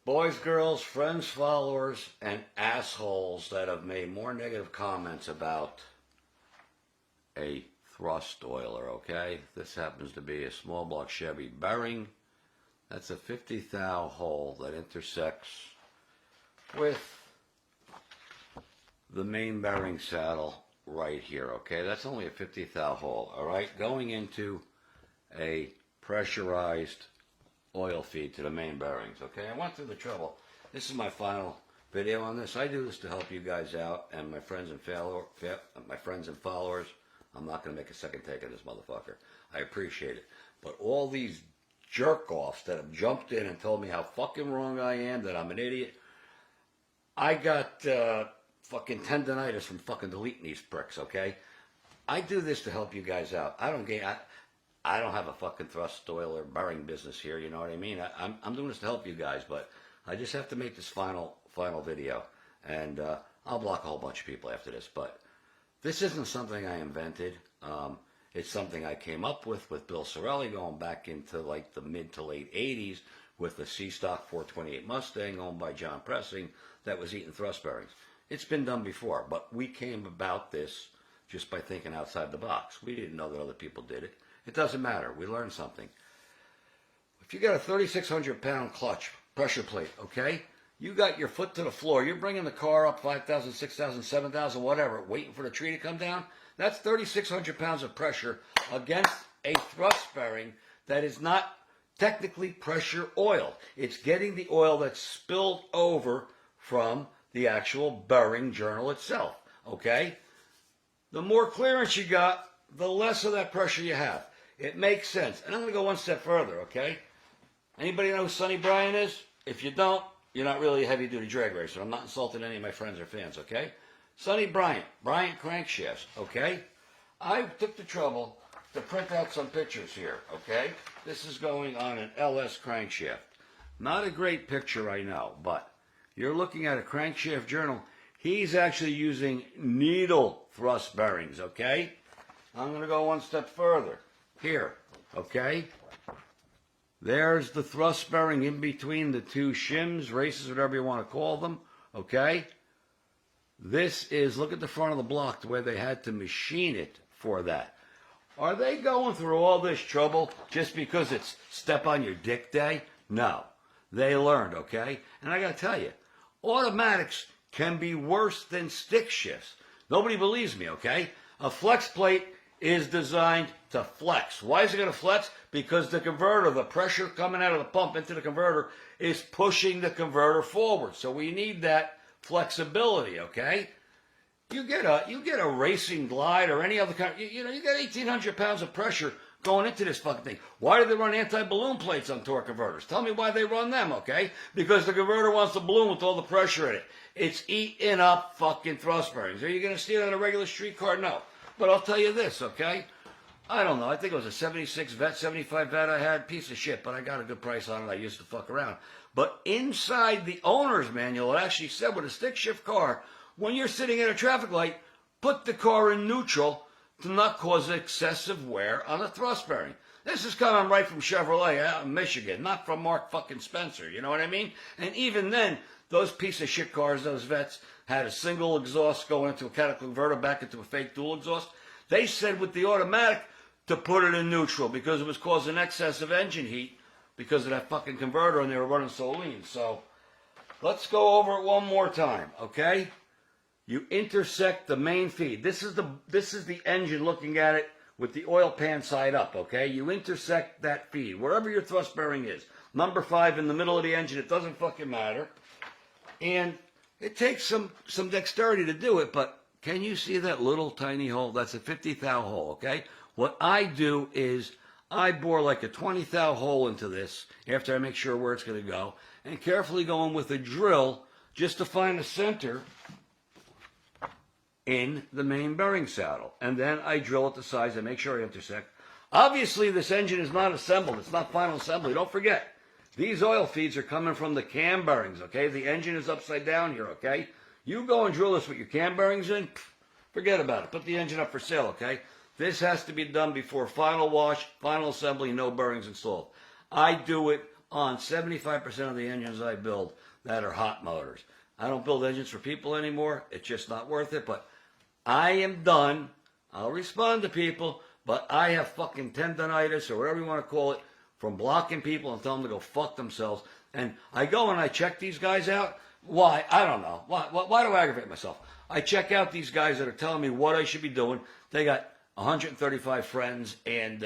Boys, girls, friends, followers, and assholes that have made more negative comments about a thrust oiler, okay? This happens to be a small block Chevy bearing. That's a 50 thou hole that intersects with the main bearing saddle right here, okay? That's only a 50 thou hole, all right? Going into a pressurized oil feed to the main bearings, okay? I went through the trouble. This is my final video on this. I do this to help you guys out and my friends and followers. I'm not going to make a second take of this motherfucker. I appreciate it. But all these jerk-offs that have jumped in and told me how fucking wrong I am, that I'm an idiot, I got fucking tendonitis from fucking deleting these pricks, okay? I do this to help you guys out. I don't have a fucking thrust oil or bearing business here, you know what I mean? I'm doing this to help you guys, but I just have to make this final video. And I'll block a whole bunch of people after this, but this isn't something I invented. It's something I came up with Bill Sorelli going back into like the mid to late 80s with the C-Stock 428 Mustang owned by John Pressing that was eating thrust bearings. It's been done before, but we came about this just by thinking outside the box. We didn't know that other people did it. It doesn't matter. We learned something. If you got a 3,600 pound clutch pressure plate, okay, you got your foot to the floor. You're bringing the car up 5,000, 6,000, 7,000, whatever, waiting for the tree to come down. That's 3,600 pounds of pressure against a thrust bearing that is not technically pressure oil. It's getting the oil that's spilled over from the actual bearing journal itself, okay? The more clearance you got, the less of that pressure you have. It makes sense. And I'm going to go one step further, okay? Anybody know who Sonny Bryan is? If you don't, you're not really a heavy-duty drag racer. I'm not insulting any of my friends or fans, okay? Sonny Bryant, Bryant Crankshafts, okay? I took the trouble to print out some pictures here, okay? This is going on an LS crankshaft. Not a great picture, I know, but you're looking at a crankshaft journal. He's actually using needle thrust bearings, okay? I'm going to go one step further. Here, okay? There's the thrust bearing in between the two shims, races, whatever you want to call them, okay? This is, look at the front of the block, the way they had to machine it for that. Are they going through all this trouble just because it's step on your dick day? No. They learned, okay? And I got to tell you, automatics can be worse than stick shifts. Nobody believes me, okay? A flex plate is designed to flex. Why is it going to flex? Because the converter, the pressure coming out of the pump into the converter is pushing the converter forward. So we need that flexibility, okay? You get a racing glide or any other kind, you got 1,800 pounds of pressure going into this fucking thing. Why do they run anti-balloon plates on torque converters? Tell me why they run them, okay? Because the converter wants to balloon with all the pressure in it. It's eating up fucking thrust bearings. Are you going to steal it on a regular street car? No. But I'll tell you this, okay? I don't know. I think it was a 76 vet, 75 vet I had. Piece of shit, but I got a good price on it. I used to fuck around. But inside the owner's manual, it actually said with a stick shift car, when you're sitting at a traffic light, put the car in neutral to not cause excessive wear on the thrust bearing. This is coming right from Chevrolet out in Michigan, not from Mark fucking Spencer, you know what I mean? And even then, those piece of shit cars, those vets, had a single exhaust going into a catalytic converter back into a fake dual exhaust. They said with the automatic to put it in neutral because it was causing excess of engine heat because of that fucking converter and they were running so lean. So let's go over it one more time, okay? You intersect the main feed. This is the engine looking at it with the oil pan side up, okay? You intersect that feed, wherever your thrust bearing is. Number 5 in the middle of the engine, it doesn't fucking matter. And it takes some dexterity to do it, but can you see that little tiny hole? That's a 50 thou hole, okay? What I do is I bore like a 20 thou hole into this after I make sure where it's going to go, and carefully go in with a drill just to find the center in the main bearing saddle. And then I drill at the sides and make sure I intersect. Obviously, this engine is not assembled. It's not final assembly. Don't forget, these oil feeds are coming from the cam bearings, okay? The engine is upside down here, okay? You go and drill this with your cam bearings in, forget about it. Put the engine up for sale, okay? This has to be done before final wash, final assembly, no bearings installed. I do it on 75% of the engines I build that are hot motors. I don't build engines for people anymore. It's just not worth it. But I am done. I'll respond to people, but I have fucking tendonitis or whatever you want to call it from blocking people and telling them to go fuck themselves. And I go and I check these guys out. Why? I don't know. Why do I aggravate myself? I check out these guys that are telling me what I should be doing. They got 135 friends and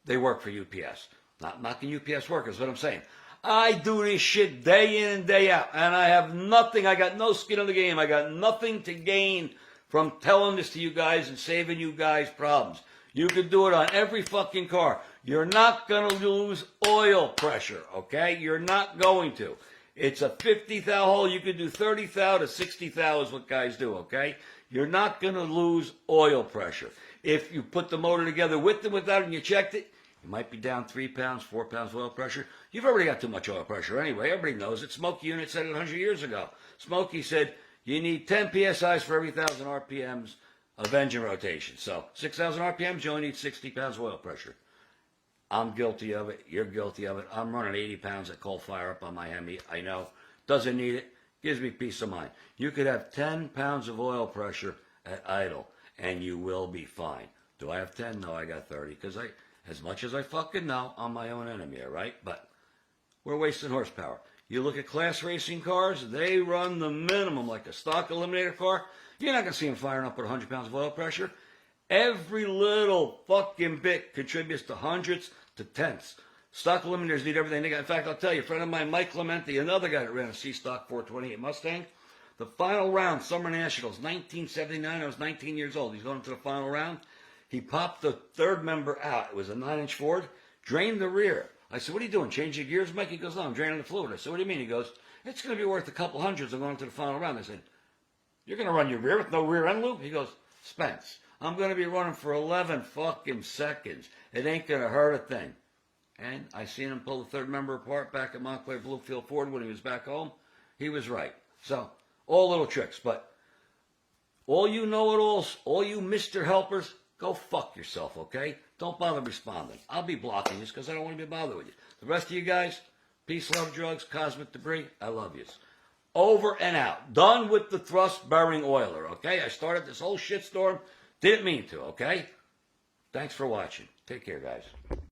they work for UPS. Not knocking UPS workers, what I'm saying. I do this shit day in and day out, and I have nothing. I got no skin in the game. I got nothing to gain from telling this to you guys and saving you guys problems. You can do it on every fucking car. You're not going to lose oil pressure, okay? You're not going to. It's a 50 thou hole. You can do 30 thou to 60 thou is what guys do, okay? You're not going to lose oil pressure. If you put the motor together with and without and you checked it, you might be down 3 pounds, 4 pounds oil pressure. You've already got too much oil pressure anyway. Everybody knows it. Smokey Unit said it 100 years ago. Smokey said you need 10 PSIs for every 1,000 RPMs of engine rotation. So 6,000 RPMs, you only need 60 pounds of oil pressure. I'm guilty of it. You're guilty of it. I'm running 80 pounds at coal fire up on my Hemi. I know. Doesn't need it. Gives me peace of mind. You could have 10 pounds of oil pressure at idle, and you will be fine. Do I have 10? No, I got 30. Because as much as I fucking know, I'm my own enemy, all right? But we're wasting horsepower. You look at class racing cars, they run the minimum like a stock eliminator car. You're not going to see them firing up with 100 pounds of oil pressure. Every little fucking bit contributes to hundreds to tenths. Stock eliminators need everything they got. In fact, I'll tell you, a friend of mine, Mike Clementi, another guy that ran a C-Stock 428 Mustang, the final round, Summer Nationals, 1979, I was 19 years old. He's going into the final round. He popped the third member out. It was a 9-inch Ford, drained the rear. I said, what are you doing, changing gears, Mike? He goes, no, I'm draining the fluid. I said, what do you mean? He goes, it's going to be worth a couple hundreds. I'm going to the final round. I said, you're going to run your rear with no rear end loop? He goes, Spence, I'm going to be running for 11 fucking seconds. It ain't going to hurt a thing. And I seen him pull the third member apart back at Montclair Bluefield Ford when he was back home. He was right. So, all little tricks. But all you know-it-alls, all you Mr. Helpers, go fuck yourself, okay? Don't bother responding. I'll be blocking you because I don't want to be bothered with you. The rest of you guys, peace, love, drugs, cosmic debris, I love you. Over and out. Done with the thrust bearing oiler, okay? I started this whole shitstorm. Didn't mean to, okay? Thanks for watching. Take care, guys.